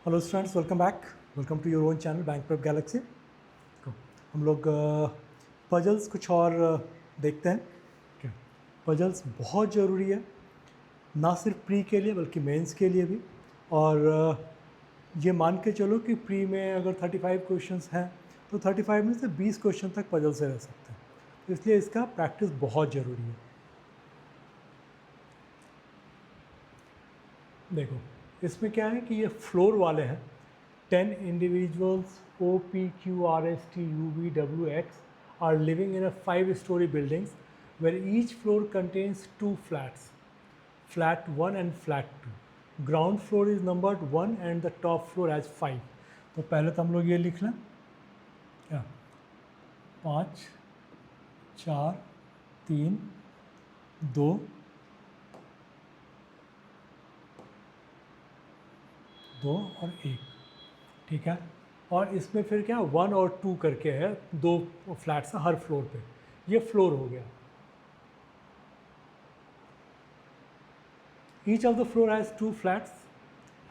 Hello students, welcome back. Welcome to your own channel bank prep galaxy. हम लोग puzzles कुछ और देखते हैं। पजल्स बहुत ज़रूरी है, ना सिर्फ प्री के लिए बल्कि मेंस के लिए भी। और ये मान के चलो कि प्री में अगर 35 क्वेश्चंस हैं तो 35 में से 20 क्वेश्चन तक पजल से रह सकते हैं, तो इसलिए इसका प्रैक्टिस बहुत ज़रूरी है। देखो, इसमें क्या है कि ये फ्लोर वाले हैं। 10 individuals O, P, Q, R, S, T, U, V, W, X are living in a 5-story buildings where each floor contains 2 flats, flat 1 and flat 2. Ground floor is numbered 1 and the top floor as 5. तो पहले तो हम लोग ये लिख लें, क्या 5 4 3 2 2 और 1, ठीक है। और इसमें फिर क्या 1 और 2 करके है, 2 फ्लैट्स हैं हर फ्लोर पे। ये फ्लोर हो गया। Each of the floor has 2 flats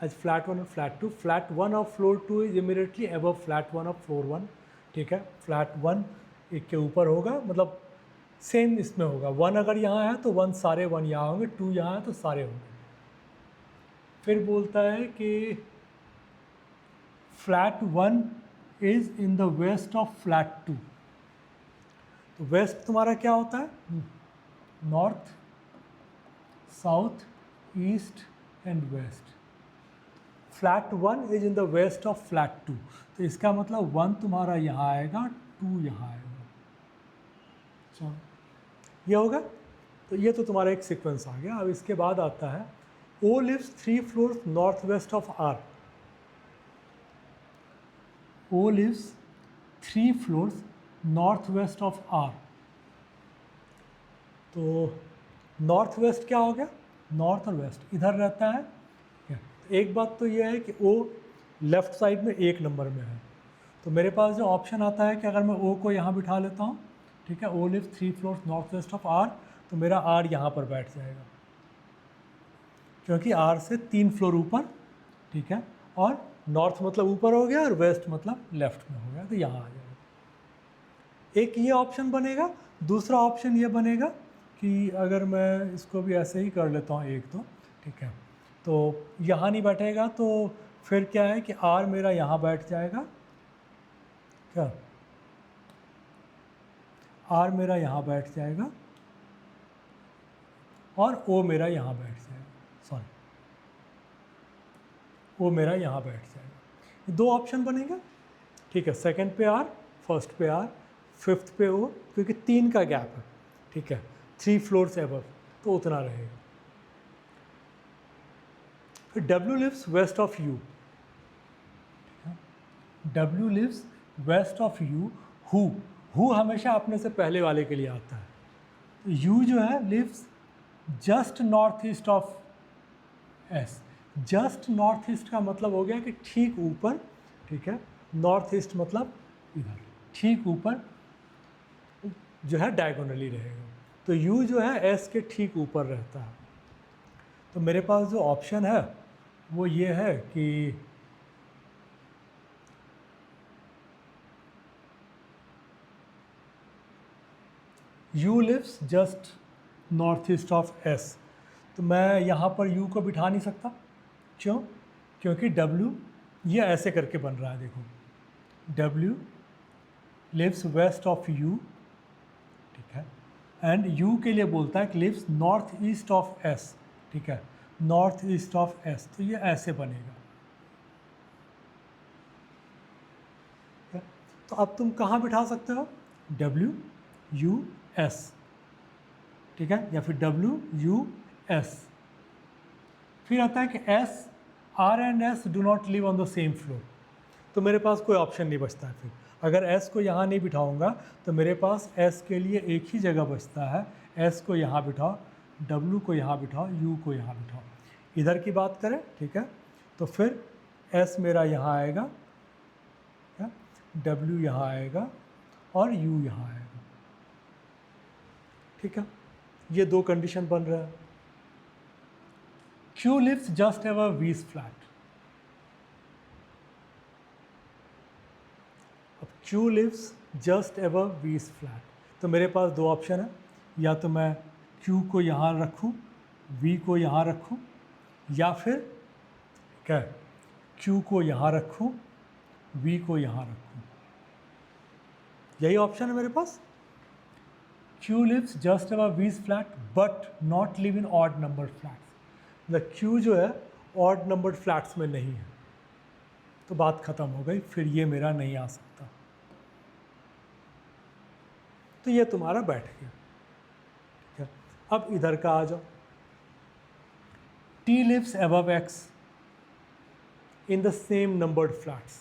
as flat 1 और flat 2। Flat 1 of floor 2 is immediately above flat 1 of floor 1, ठीक है। फ्लैट 1 एक के ऊपर होगा, मतलब सेम इसमें होगा। 1 अगर यहाँ है तो 1 सारे 1 यहाँ होंगे, 2 यहाँ है तो सारे होंगे। फिर बोलता है कि flat 1 is in the west of flat 2। तो वेस्ट तुम्हारा क्या होता है? North, south, east and west. Flat 1 is in the west of flat 2, तो इसका मतलब 1 तुम्हारा यहाँ आएगा, 2 यहाँ आएगा। चलो ये होगा। तो ये तो तुम्हारा एक सीक्वेंस आ गया। अब इसके बाद आता है O lives 3 floors north west of R। O lives 3 floors north west of R। तो नॉर्थ वेस्ट क्या हो गया? नॉर्थ और वेस्ट इधर रहता है। एक बात तो ये है कि O लेफ़्ट साइड में 1 नंबर में है, तो मेरे पास जो ऑप्शन आता है कि अगर मैं O को यहाँ बिठा लेता हूँ, ठीक है, O lives 3 floors north west of R, तो मेरा R यहाँ पर बैठ जाएगा, क्योंकि R से 3 फ्लोर ऊपर, ठीक है। और नॉर्थ मतलब ऊपर हो गया और वेस्ट मतलब लेफ्ट में हो गया, तो यहाँ आ जाएगा। एक ये ऑप्शन बनेगा। दूसरा ऑप्शन ये बनेगा कि अगर मैं इसको भी ऐसे ही कर लेता हूँ एक, तो ठीक है, तो यहाँ नहीं बैठेगा, तो फिर क्या है कि R मेरा यहाँ बैठ जाएगा, क्या R मेरा यहाँ बैठ जाएगा और O मेरा यहाँ बैठ जाएगा, सॉरी O मेरा यहाँ बैठ जाएगा। 2 ऑप्शन बनेगा, ठीक है। सेकंड पे R, फर्स्ट पे R, फिफ्थ पे O, क्योंकि 3 का गैप है, ठीक है, 3 फ्लोर से अबव, तो उतना रहेगा। फिर W lives west of U, W lives west of U। हु हमेशा अपने से पहले वाले के लिए आता है। तो U जो है lives just north east of S। Just north east का मतलब हो गया कि ठीक ऊपर, ठीक है। नॉर्थ ईस्ट मतलब इधर ठीक ऊपर जो है डायगोनली रहेगा। तो U जो है S के ठीक ऊपर रहता है। तो मेरे पास जो ऑप्शन है वो ये है कि U lives just north east of S। तो मैं यहाँ पर U को बिठा नहीं सकता। क्यों? क्योंकि W ये ऐसे करके बन रहा है, देखो, W lives west of U, ठीक है, एंड U के लिए बोलता है कि lives north east of S, ठीक है, नॉर्थ ईस्ट ऑफ S। तो ये ऐसे बनेगा। तो अब तुम कहाँ बिठा सकते हो? W U S, ठीक है, या फिर W U S। फिर आता है कि S R and S do not live on the same floor. तो मेरे पास कोई ऑप्शन नहीं बचता है। फिर अगर S को यहाँ नहीं बिठाऊंगा तो मेरे पास S के लिए एक ही जगह बचता है। S को यहाँ बिठाओ, W को यहाँ बिठाओ, U को यहाँ बिठाओ। इधर की बात करें, ठीक है, तो फिर S मेरा यहाँ आएगा, W यहाँ आएगा और U यहाँ आएगा, ठीक है। ये 2 कंडीशन बन रहा है। Q lives just above V's flat. Q lives just above V is flat। तो मेरे पास दो ऑप्शन है, या तो मैं Q को यहाँ रखूँ, V को यहाँ रखूँ, या फिर क्या Q को यहाँ रखूँ, V को यहाँ रखूँ। यही ऑप्शन है मेरे पास। Q lives just above V is flat but not live in odd numbered flats। मतलब Q जो है odd numbered flats में नहीं है, तो बात ख़त्म हो गई, फिर ये मेरा नहीं आ सकता। तो ये तुम्हारा बैठ गया। ठीक है, अब इधर का आ जाओ। T lives above X in the same numbered flats।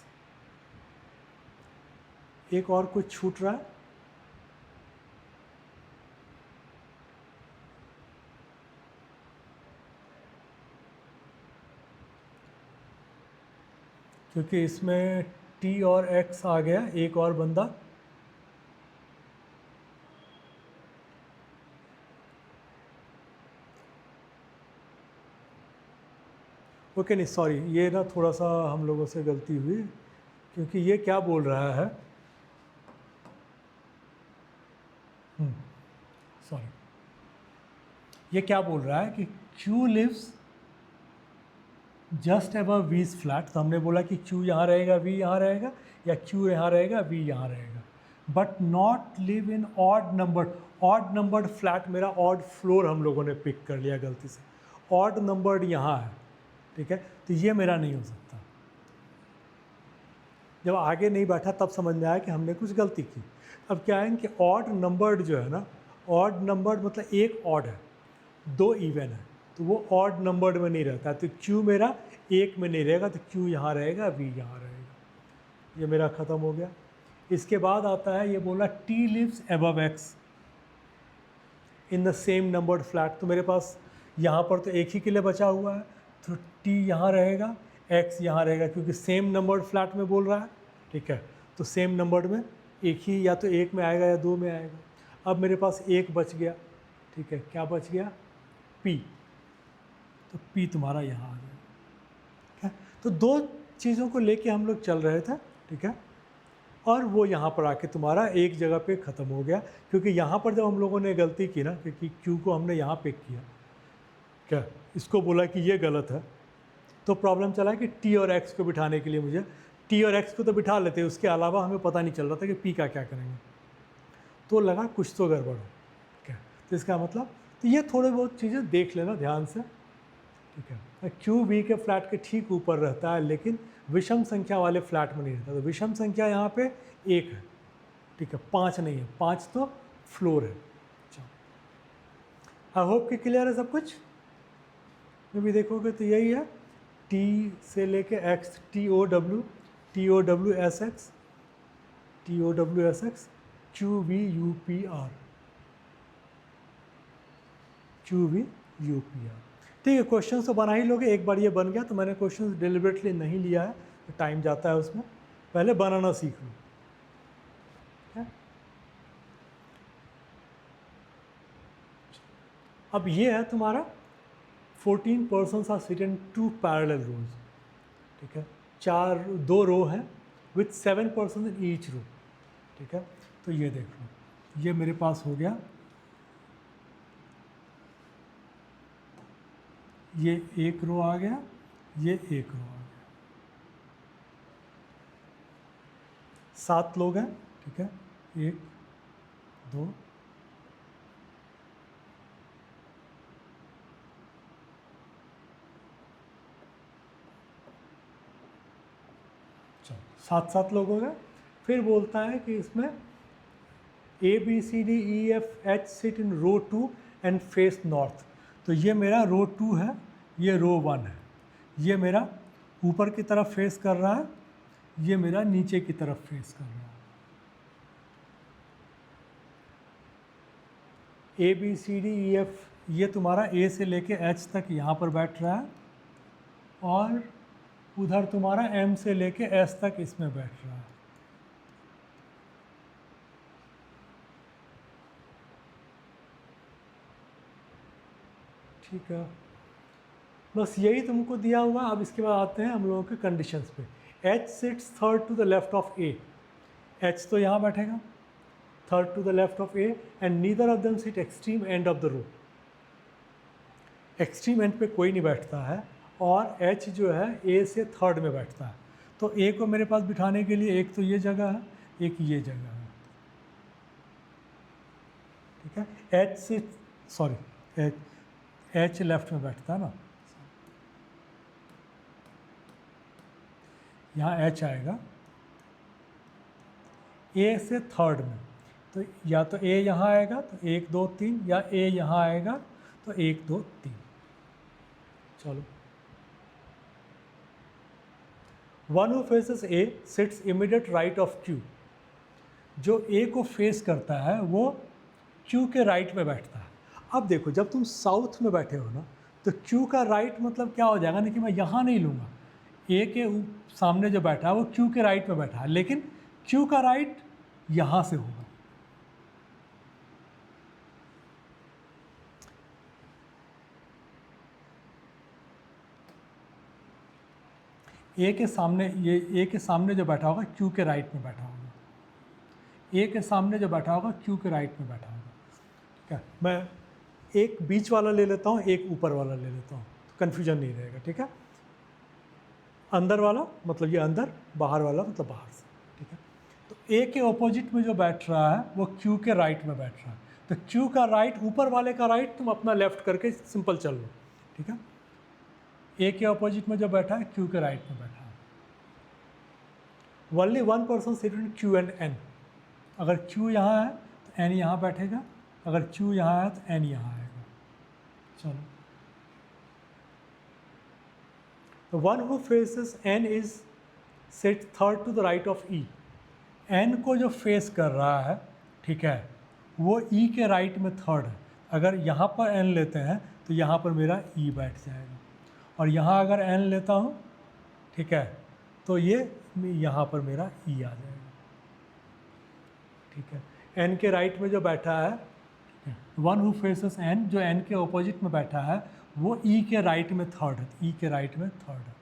एक और कुछ छूट रहा है? क्योंकि इसमें T और X आ गया, एक और बंदा। ओके नहीं, सॉरी, ये ना थोड़ा सा हम लोगों से गलती हुई, क्योंकि ये क्या बोल रहा है, सॉरी, ये क्या बोल रहा है कि Q lives just above V is flat. तो हमने बोला कि Q यहाँ रहेगा, V यहाँ रहेगा, या Q यहाँ रहेगा, V यहाँ रहेगा, but not live in odd numbered. Odd numbered flat, मेरा ऑड फ्लोर हम लोगों ने पिक कर लिया गलती से, ऑड नंबर्ड यहाँ है। ठीक है, तो ये मेरा नहीं हो सकता। जब आगे नहीं बैठा तब समझ में आया कि हमने कुछ गलती की। अब क्या है कि ऑड नंबर्ड जो है ना, ऑड नंबर्ड मतलब एक ऑड है, दो इवन है, तो वो ऑड नंबर्ड में नहीं रहता। तो Q मेरा एक में नहीं रहेगा, तो Q यहाँ रहेगा, V यहाँ रहेगा। ये मेरा ख़त्म हो गया। इसके बाद आता है, ये बोला T lives above X in the same numbered flat। तो मेरे पास यहाँ पर तो एक ही के लिए बचा हुआ है, तो T यहाँ रहेगा, X यहाँ रहेगा, क्योंकि सेम नंबर्ड फ्लैट में बोल रहा है। ठीक है, तो सेम नंबर्ड में एक ही, या तो एक में आएगा या दो में आएगा। अब मेरे पास एक बच गया। ठीक है, क्या बच गया? P। तो P तुम्हारा यहाँ आ गया। ठीक है, तो दो चीज़ों को लेके हम लोग चल रहे थे। ठीक है, और वो यहाँ पर आके तुम्हारा एक जगह पे ख़त्म हो गया, क्योंकि यहाँ पर जब हम लोगों ने गलती की ना, क्योंकि Q को हमने यहाँ पिक किया, क्या इसको बोला कि ये गलत है, तो प्रॉब्लम चला कि T और X को बिठाने के लिए मुझे T और X को तो बिठा लेते, उसके अलावा हमें पता नहीं चल रहा था कि P का क्या करेंगे। तो लगा कुछ तो गड़बड़ हो। क्या, तो इसका मतलब, तो ये थोड़े बहुत चीज़ें देख लेना ध्यान से। ठीक है, Q V के फ्लैट के ठीक ऊपर रहता है, लेकिन विषम संख्या वाले फ्लैट में नहीं रहता। तो विषम संख्या यहाँ पे एक है। ठीक है, 5 नहीं है, 5 तो फ्लोर है। आई होप कि क्लियर है सब कुछ। में भी देखोगे तो यही है, T से लेके X, TOW, TOW SX, TOW SX, QV UPR, QV UPR। ठीक है, क्वेश्चन तो बना ही लोगे। एक बार ये बन गया तो मैंने क्वेश्चन डिलिबरेटली नहीं लिया है, तो टाइम जाता है उसमें, पहले बनाना सीख लो। अब ये है तुम्हारा 14 persons are sit in 2 parallel rows. ठीक है, दो रो हैं with 7 persons in each row. ठीक है, तो ये देख लो, ये मेरे पास हो गया, ये एक रो आ गया, ये एक रो आ गया, 7 लोग हैं। ठीक है, 1 2 7 लोग हो गए। फिर बोलता है कि इसमें ABCDEFH sit in row 2 and face north. तो ये मेरा रो 2 है, ये रो 1 है, ये मेरा ऊपर की तरफ फेस कर रहा है, ये मेरा नीचे की तरफ फेस कर रहा है। ABCDEF ये तुम्हारा A से लेके H तक यहाँ पर बैठ रहा है, और उधर तुम्हारा M से लेके S तक इसमें बैठ रहा है। ठीक है, बस यही तुमको दिया हुआ। अब इसके बाद आते हैं हम लोगों के कंडीशंस पे। H sits third to the left of A। H तो यहाँ बैठेगा third to the left of A, and neither of them sit extreme end of the row. Extreme end पे कोई नहीं बैठता है, और एच जो है ए से थर्ड में बैठता है। तो ए को मेरे पास बिठाने के लिए एक तो ये जगह है, एक ये जगह है, ठीक है। एच से सॉरी एच लेफ्ट में बैठता है ना, यहाँ एच आएगा ए से थर्ड में, तो या तो ए यहाँ आएगा तो 1 2 3, या ए यहाँ आएगा तो 1 2 3। चलो, one who faces A sits immediate right of Q. जो ए को फेस करता है वो क्यू के राइट में बैठता है। अब देखो, जब तुम साउथ में बैठे हो ना, तो क्यू का राइट मतलब क्या हो जाएगा ना, कि मैं यहाँ नहीं लूँगा, ए के सामने जो बैठा है वो क्यू के राइट में बैठा है, लेकिन क्यू का राइट यहाँ से होगा। ए के सामने, ये ए के सामने जो बैठा होगा क्यू के राइट में बैठा होगा, ए के सामने जो बैठा होगा क्यू के राइट में बैठा होगा, ठीक है। मैं एक बीच वाला ले लेता हूँ, एक ऊपर वाला ले लेता हूँ, तो कन्फ्यूजन नहीं रहेगा, ठीक है। अंदर वाला मतलब ये अंदर, बाहर वाला मतलब बाहर से, ठीक है। तो ए के ऑपोजिट में जो बैठ रहा है वो क्यू के राइट में बैठ रहा है, तो क्यू का राइट, ऊपर वाले का राइट तुम अपना लेफ्ट करके सिंपल चल लो, ठीक है। ए के ऑपोजिट में जो बैठा है क्यू के राइट में बैठा है। Only one person sit in Q and N. अगर क्यू यहाँ है तो एन यहाँ बैठेगा, अगर क्यू यहाँ है तो एन यहाँ आएगा। चलो, the one who faces n is set third to the right of e। n को जो फेस कर रहा है, ठीक है, वो e के राइट में थर्ड है। अगर यहाँ पर n लेते हैं तो यहाँ पर मेरा e बैठ जाएगा, और यहाँ अगर n लेता हूँ, ठीक है, तो ये यहाँ पर मेरा e आ जाएगा, ठीक है। n के राइट में जो बैठा है, वन हु फेसेस n, जो n के ऑपोजिट में बैठा है वो e के राइट में थर्ड है, e के राइट में थर्ड है।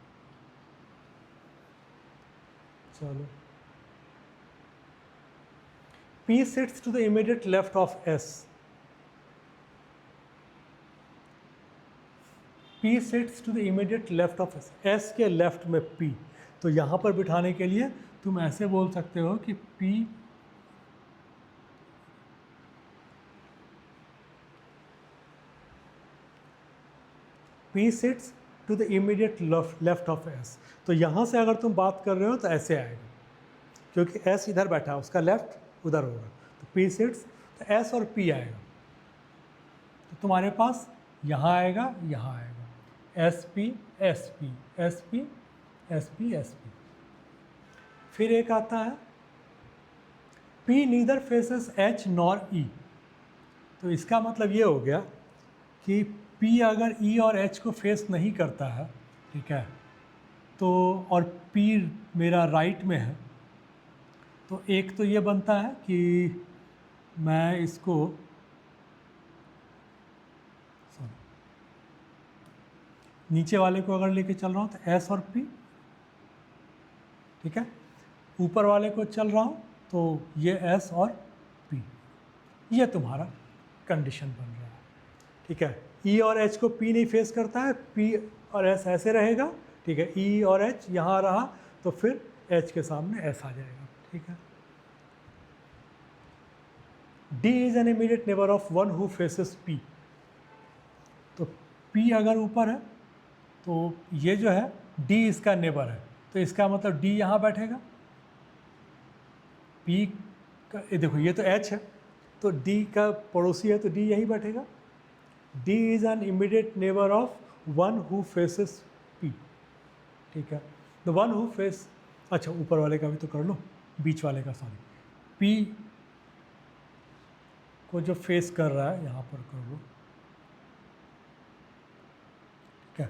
चलो, P sits to the immediate left of S। P sits to the immediate left of S। S के लेफ्ट में P, तो यहाँ पर बिठाने के लिए तुम ऐसे बोल सकते हो कि P sits to the immediate left of S। तो यहाँ से अगर तुम बात कर रहे हो तो ऐसे आएगा, क्योंकि S इधर बैठा है, उसका लेफ्ट उधर होगा, तो P sits, तो S और P आएगा, तो तुम्हारे पास यहाँ आएगा, यहाँ आएगा, SP SP SP SP SP। फिर एक आता है P neither faces H nor E। तो इसका मतलब ये हो गया कि P अगर E और H को फेस नहीं करता है, ठीक है, तो और P मेरा राइट में है, तो एक तो ये बनता है कि मैं इसको नीचे वाले को अगर लेके चल रहा हूँ तो S और P, ठीक है, ऊपर वाले को चल रहा हूँ तो ये S और P, ये तुम्हारा कंडीशन बन रहा है, ठीक है। E और H को P नहीं फेस करता है, P और S ऐसे रहेगा, ठीक है, E और H यहाँ रहा तो फिर H के सामने S आ जाएगा, ठीक है। D is an immediate neighbour of one who faces P। तो P अगर ऊपर है तो ये जो है D इसका नेबर है, तो इसका मतलब D यहाँ बैठेगा, P का देखो ये तो H है, तो D का पड़ोसी है तो D यहीं बैठेगा। D is an immediate neighbour of one who faces P, ठीक है। द वन हु फेस, अच्छा ऊपर वाले का भी तो कर लो, बीच वाले का सॉरी, P को जो फेस कर रहा है यहाँ पर कर लो, ठीक है।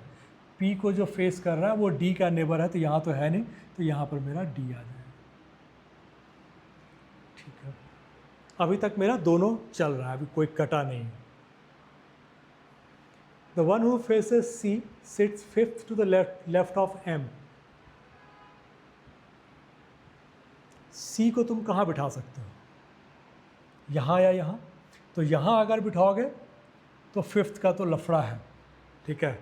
P को जो फेस कर रहा है वो D का नेबर है, तो यहाँ तो है नहीं, तो यहाँ पर मेरा D आ जाएगा, ठीक है। अभी तक मेरा दोनों चल रहा है, अभी कोई कटा नहीं है। The one who faces C sits fifth to the left of M। सी को तुम कहाँ बिठा सकते हो, यहाँ या यहाँ। तो यहाँ अगर बिठाओगे तो फिफ्थ का तो लफड़ा है, ठीक है।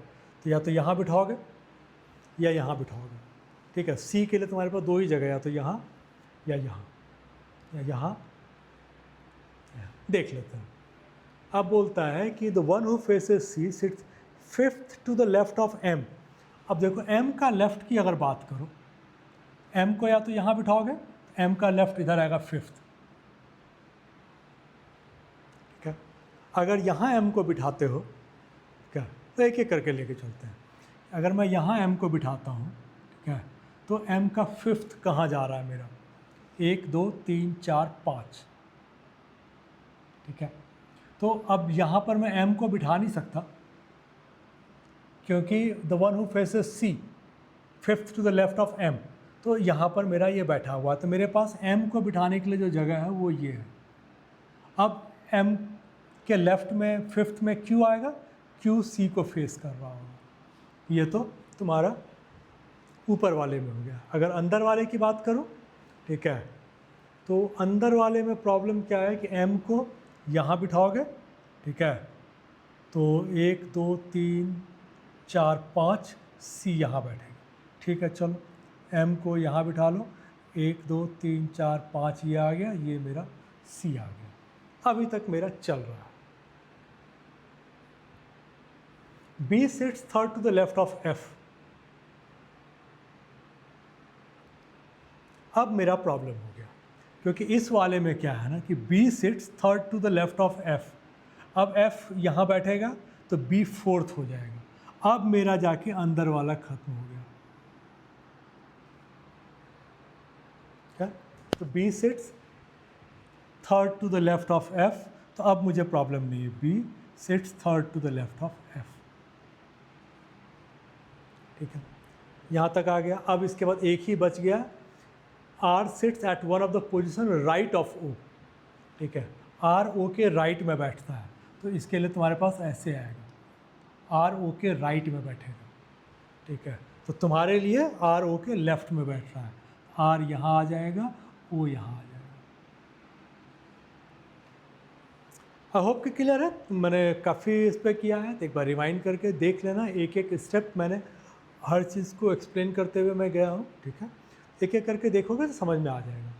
तो या तो यहाँ बिठाओगे या यहाँ बिठाओगे, ठीक है। सी के लिए तुम्हारे पास दो ही जगह, या तो यहाँ या यहाँ या यहाँ। देख लेते हैं। अब बोलता है कि the one who faces C sits fifth to the left of M. अब देखो एम का लेफ्ट की अगर बात करो, एम को या तो यहाँ बिठाओगे, एम का लेफ्ट इधर आएगा फिफ्थ, ठीक है। अगर यहाँ एम को बिठाते हो क्या, तो एक एक करके लेके चलते हैं। अगर मैं यहाँ एम को बिठाता हूँ, ठीक है, तो एम का फिफ्थ कहाँ जा रहा है मेरा, 1 2 3 4 5, ठीक है। तो अब यहाँ पर मैं m को बिठा नहीं सकता, क्योंकि the one who faces C fifth to the left of m, तो यहाँ पर मेरा ये बैठा हुआ है। तो मेरे पास m को बिठाने के लिए जो जगह है वो ये है। अब m के लेफ्ट में फिफ्थ में q आएगा, q c को फेस कर रहा होगा। ये तो तुम्हारा ऊपर वाले में हो गया। अगर अंदर वाले की बात करो, ठीक है, तो अंदर वाले में प्रॉब्लम क्या है कि m को यहाँ बिठाओगे, ठीक है, तो 1 2 3 4 5 सी यहाँ बैठेगा, ठीक है। चलो m को यहाँ बिठा लो, 1 2 3 4 5 ये आ गया, ये मेरा सी आ गया। अभी तक मेरा चल रहा है। B sits third to the left of F। अब मेरा प्रॉब्लम हो गया, क्योंकि इस वाले में क्या है ना कि B sits third to the left of F। अब F यहाँ बैठेगा तो B फोर्थ हो जाएगा। अब मेरा जाके अंदर वाला खत्म हो गया, क्या। तो B sits third to the left of F, तो अब मुझे प्रॉब्लम नहीं है। B sits third to the left of F, ठीक है। यहाँ तक आ गया। अब इसके बाद एक ही बच गया, R seats eight one of the position right of O, ठीक है। R O के राइट में बैठता है, तो इसके लिए तुम्हारे पास ऐसे आएगा, R O के राइट में बैठेगा, ठीक है। तो तुम्हारे लिए R O के लेफ्ट में बैठ रहा है, R यहाँ आ जाएगा, O यहाँ आ जाएगा। आई होप कि क्लियर है। मैंने काफ़ी इस पर किया है, तो एक बार रिवाइंड करके देख लेना। एक एक स्टेप मैंने हर चीज़ को एक्सप्लेन करते हुए मैं गया हूँ, ठीक है। एक एक करके देखोगे तो समझ में आ जाएगा।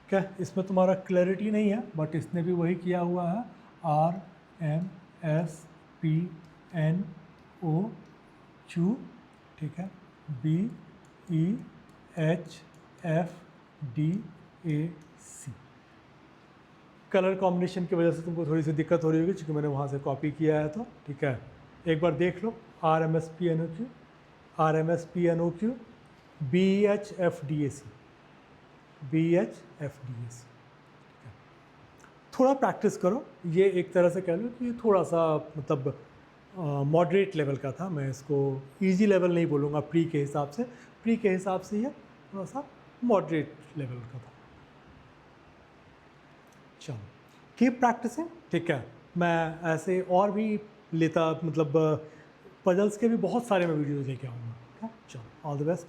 क्या इसमें तुम्हारा क्लैरिटी नहीं है, बट इसने भी वही किया हुआ है, RMSPNOQ, ठीक है, BEHFDAC। कलर कॉम्बिनेशन की वजह से तुमको थोड़ी सी दिक्कत हो रही होगी, क्योंकि मैंने वहाँ से कॉपी किया है, तो ठीक है। एक बार देख लो, RMSPNOQ, RMSPNOQ, BEHFDAC, BEHFDAC। थोड़ा प्रैक्टिस करो। ये एक तरह से कह लो कि थोड़ा सा मतलब मॉडरेट लेवल का था। मैं इसको इजी लेवल नहीं बोलूँगा प्री के हिसाब से, प्री के हिसाब से ये थोड़ा सा मॉडरेट लेवल का था। चलो कीप प्रैक्टिसिंग, ठीक है। मैं ऐसे और भी लेता, मतलब पजल्स के भी बहुत सारे मैं वीडियोज़ लेके आऊँगा। चलो, ऑल द बेस्ट।